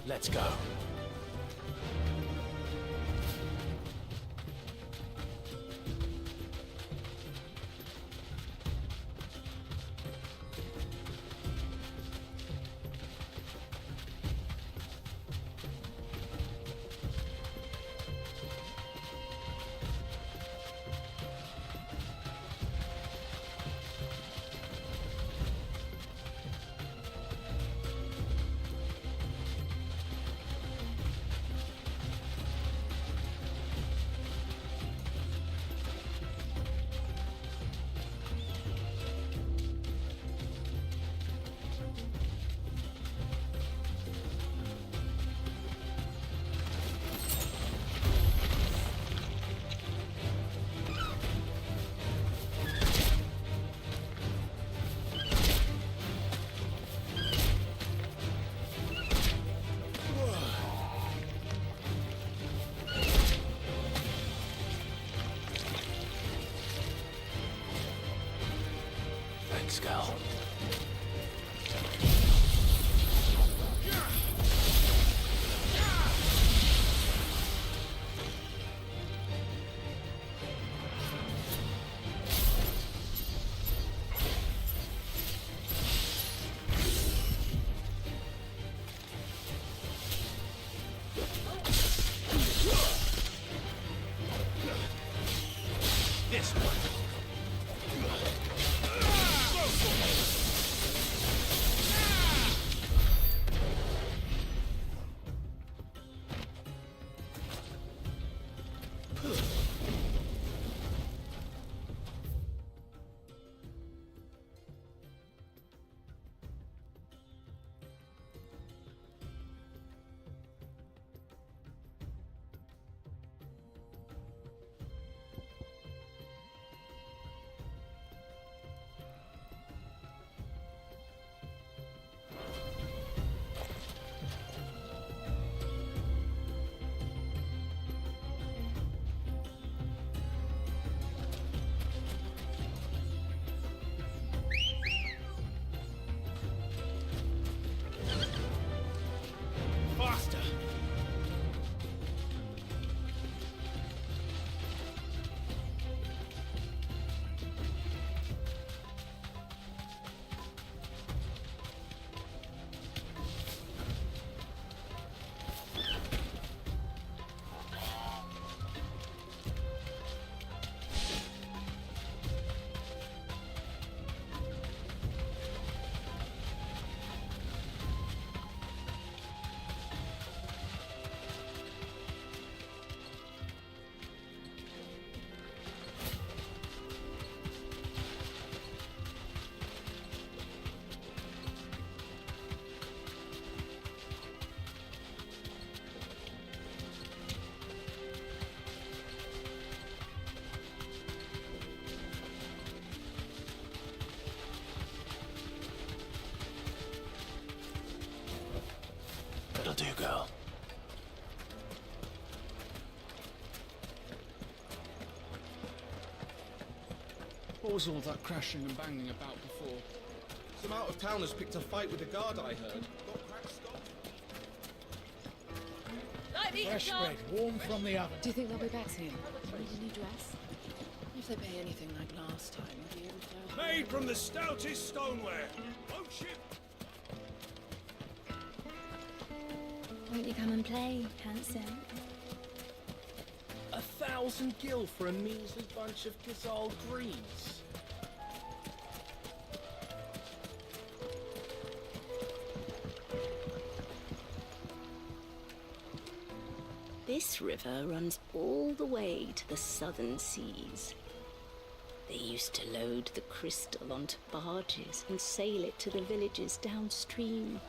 Let's go. Thanks, Gal. That'll do, girl. What was all that crashing and banging about before? Some out-of-towners picked a fight with the guard, I heard. Fresh bread, warm from the oven. Do you think they'll be back soon? Do you need a new dress? If they pay anything like last time, you'll be able to... Made from the stoutest stoneware. Won't ship. Won't you come and play, handsome? 1,000 gil for a measly bunch of Gazal greens. This river runs all the way to the southern seas. They used to load the crystal onto barges and sail it to the villages downstream.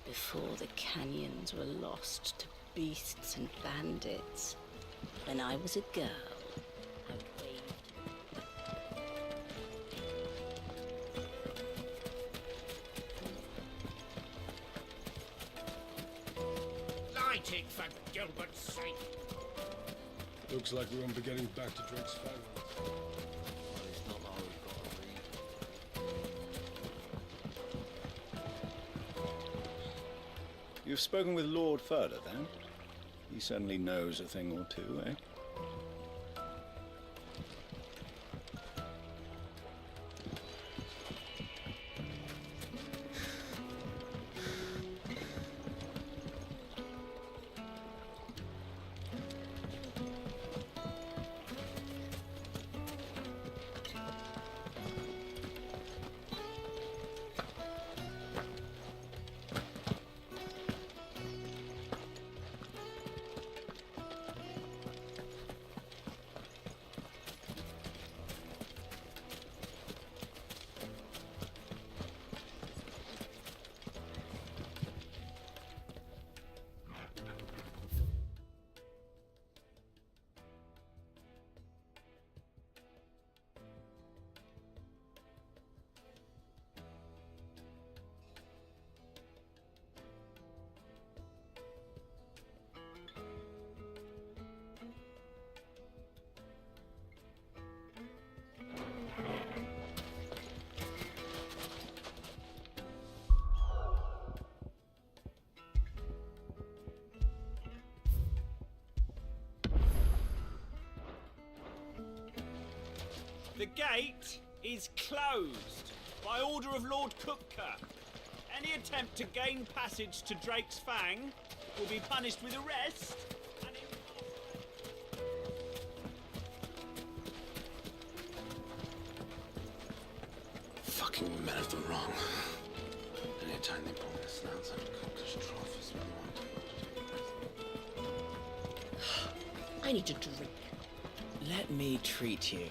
Before the canyons were lost to beasts and bandits. When I was a girl, I waved. Light it, for Gilbert's sake! Looks like we won't be getting back to Drake's Fang. You've spoken with Lord Furder, then? He certainly knows a thing or two, eh? The gate is closed by order of Lord Kupka. Any attempt to gain passage to Drake's Fang will be punished with arrest. Fucking men of the wrong. Anytime they pull their snouts out of Kupka's trough is I need a drink. Let me treat you.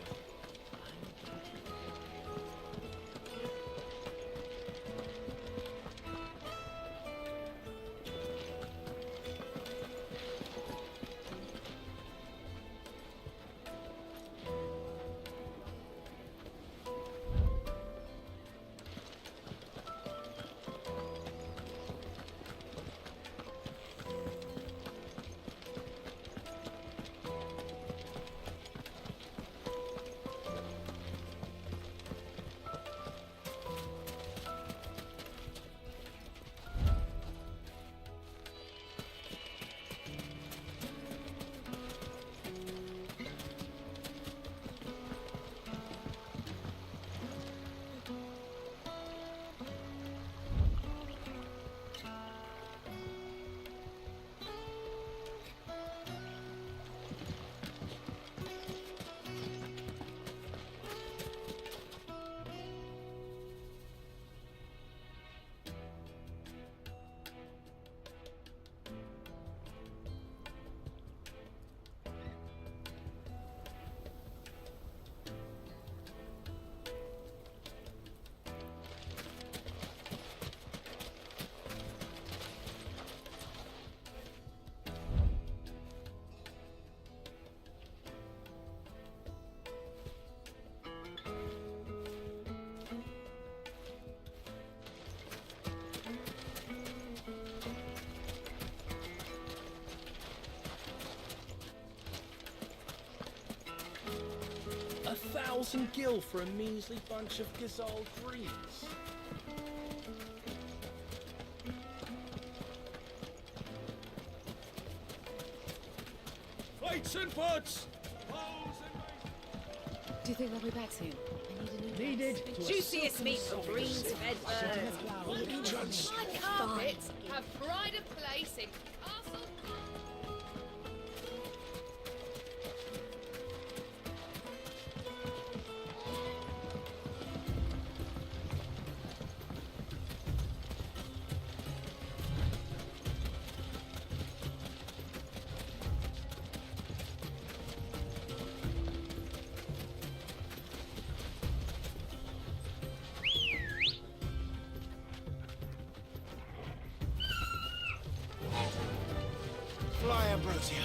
1,000 gil for a measly bunch of giselle greens. Fights and butts! Do you think they'll be back soon? Needed. The juiciest meat for greens-fed birds. My carpets have pride of place in Castle. Fly, Ambrosia.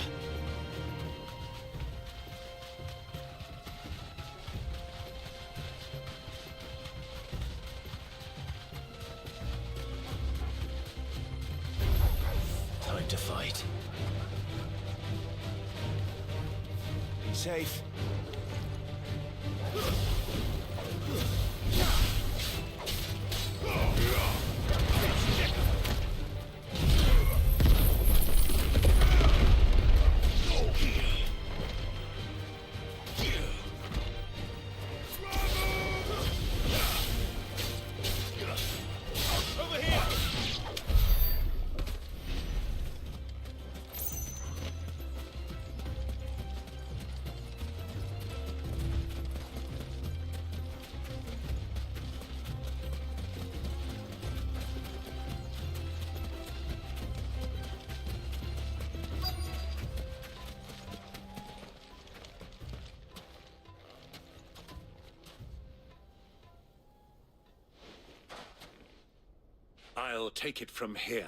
Time to fight. Be safe. I'll take it from here.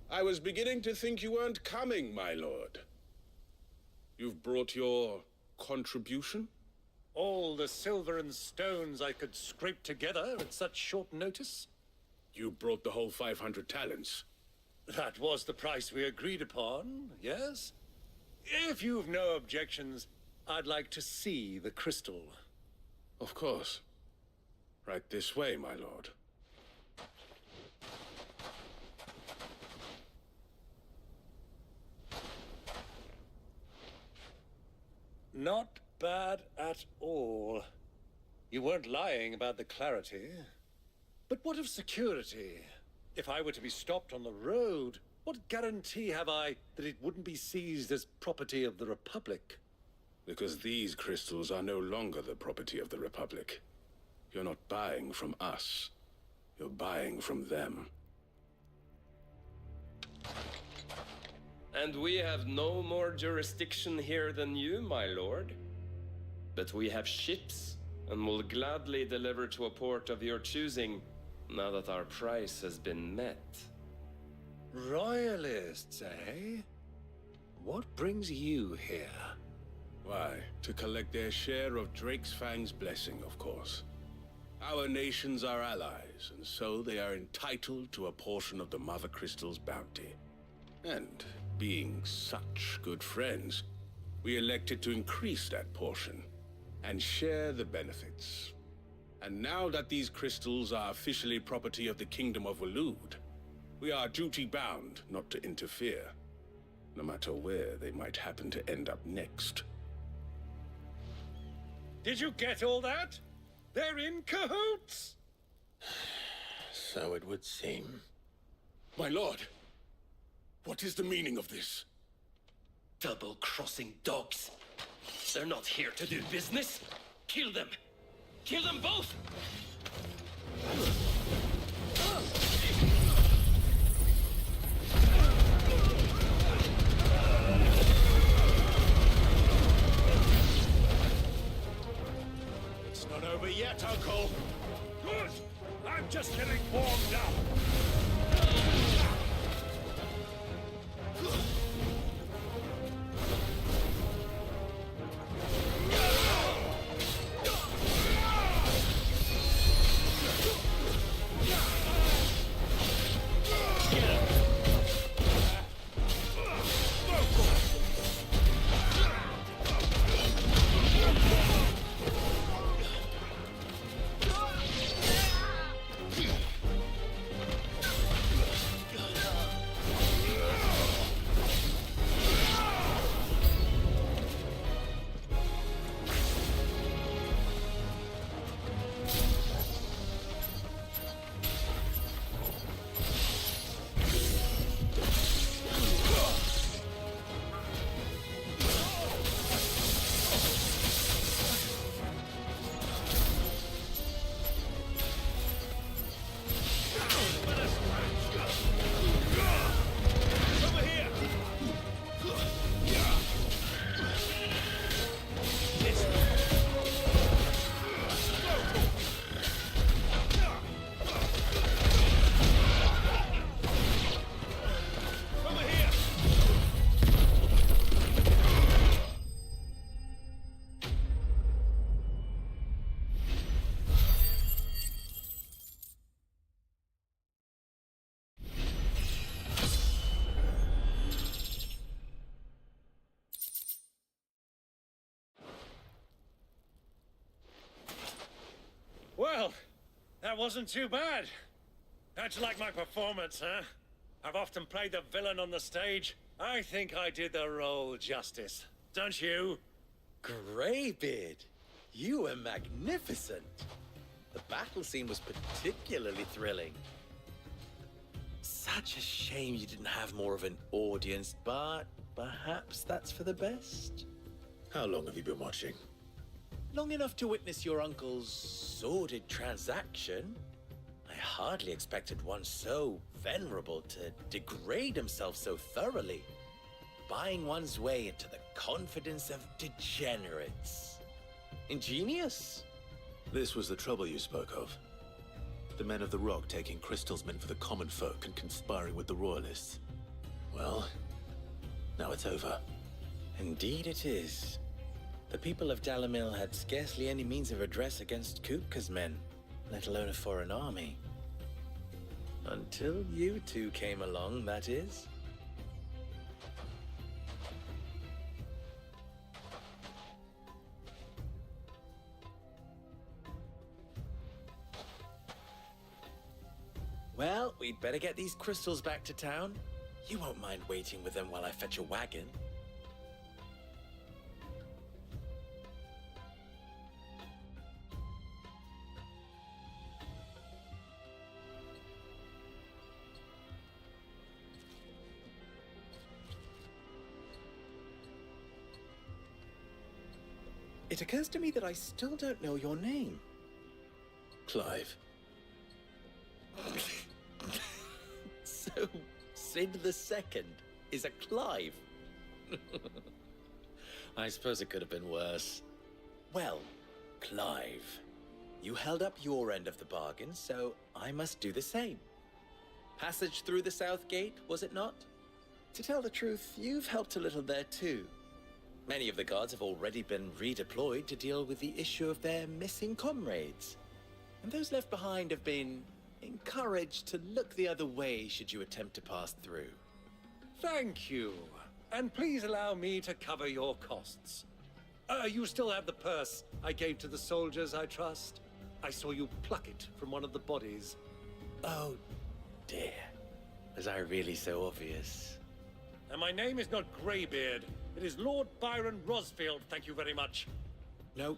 I was beginning to think you weren't coming, my lord. You've brought your contribution? All the silver and stones I could scrape together at such short notice? You brought the whole 500 talents. That was the price we agreed upon, yes? If you've no objections, I'd like to see the crystal. Of course. Right this way, my lord. Not bad at all. You weren't lying about the clarity. But what of security? If I were to be stopped on the road, what guarantee have I that it wouldn't be seized as property of the Republic? Because these crystals are no longer the property of the Republic. You're not buying from us. You're buying from them. And we have no more jurisdiction here than you, my lord. But we have ships, and will gladly deliver to a port of your choosing, now that our price has been met. Royalists, eh? What brings you here? Why, to collect their share of Drakesfang's blessing, of course. Our nations are allies, and so they are entitled to a portion of the Mother Crystal's bounty. And, being such good friends, we elected to increase that portion and share the benefits. And now that these crystals are officially property of the Kingdom of Waloed, we are duty-bound not to interfere, no matter where they might happen to end up next. Did you get all that? They're in cahoots! So it would seem. My lord, what is the meaning of this? Double-crossing dogs. They're not here to do business. Kill them. Kill them both! It's not over yet, Uncle. Good! I'm just getting warmed up. Well, that wasn't too bad. How'd you like my performance, huh? I've often played the villain on the stage. I think I did the role justice. Don't you? Greybeard, you were magnificent. The battle scene was particularly thrilling. Such a shame you didn't have more of an audience, but perhaps that's for the best. How long have you been watching? Long enough to witness your uncle's sordid transaction. I hardly expected one so venerable to degrade himself so thoroughly, buying one's way into the confidence of degenerates. Ingenious. This was the trouble you spoke of. The men of the Rock taking Crystal's men for the common folk and conspiring with the Royalists. Well, now it's over. Indeed it is. The people of Dalamil had scarcely any means of redress against Kupka's men, let alone a foreign army. Until you two came along, that is. Well, we'd better get these crystals back to town. You won't mind waiting with them while I fetch a wagon. It occurs to me that I still don't know your name. Clive. So, Sid the Second is a Clive. I suppose it could have been worse. Well, Clive, you held up your end of the bargain, so I must do the same. Passage through the South Gate, was it not? To tell the truth, you've helped a little there too. Many of the guards have already been redeployed to deal with the issue of their missing comrades. And those left behind have been encouraged to look the other way should you attempt to pass through. Thank you. And please allow me to cover your costs. You still have the purse I gave to the soldiers, I trust? I saw you pluck it from one of the bodies. Oh, dear. Was I really so obvious? And my name is not Greybeard. It is Lord Byron Rosfield, thank you very much. No,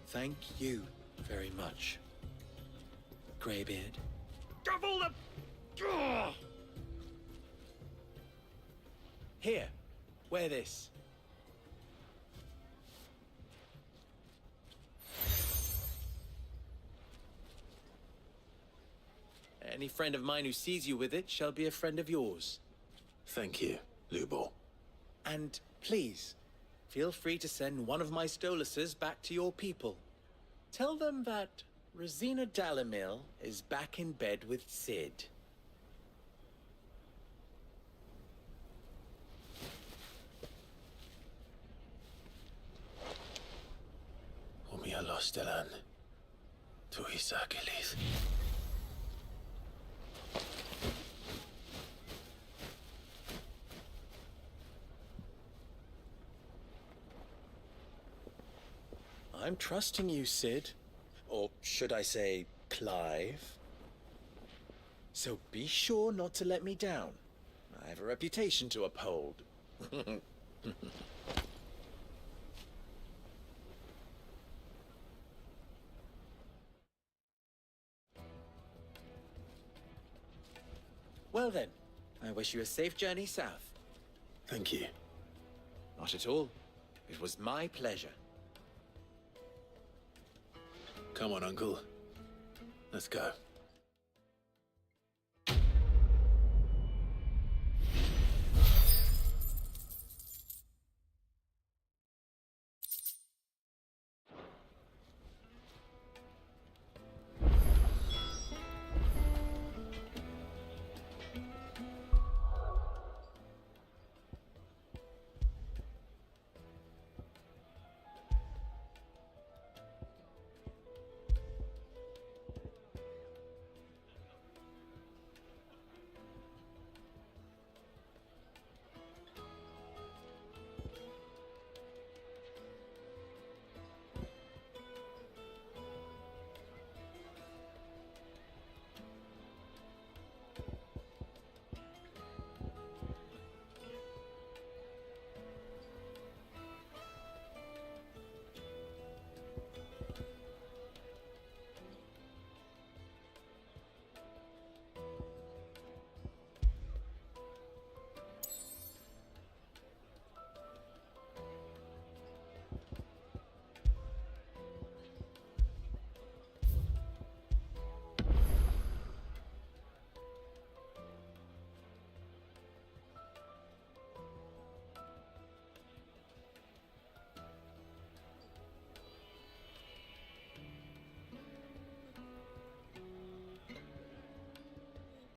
thank you very much, Greybeard. Double the... Ugh! Here, wear this. Any friend of mine who sees you with it shall be a friend of yours. Thank you, Lubor. And please, feel free to send one of my Stoluses back to your people. Tell them that Rosina Dalamil is back in bed with Sid. Omia Lostelan. Tu Isakelis. I'm trusting you, Sid. Or should I say, Clive? So be sure not to let me down. I have a reputation to uphold. Well then, I wish you a safe journey south. Thank you. Not at all. It was my pleasure. Come on, Uncle. Let's go.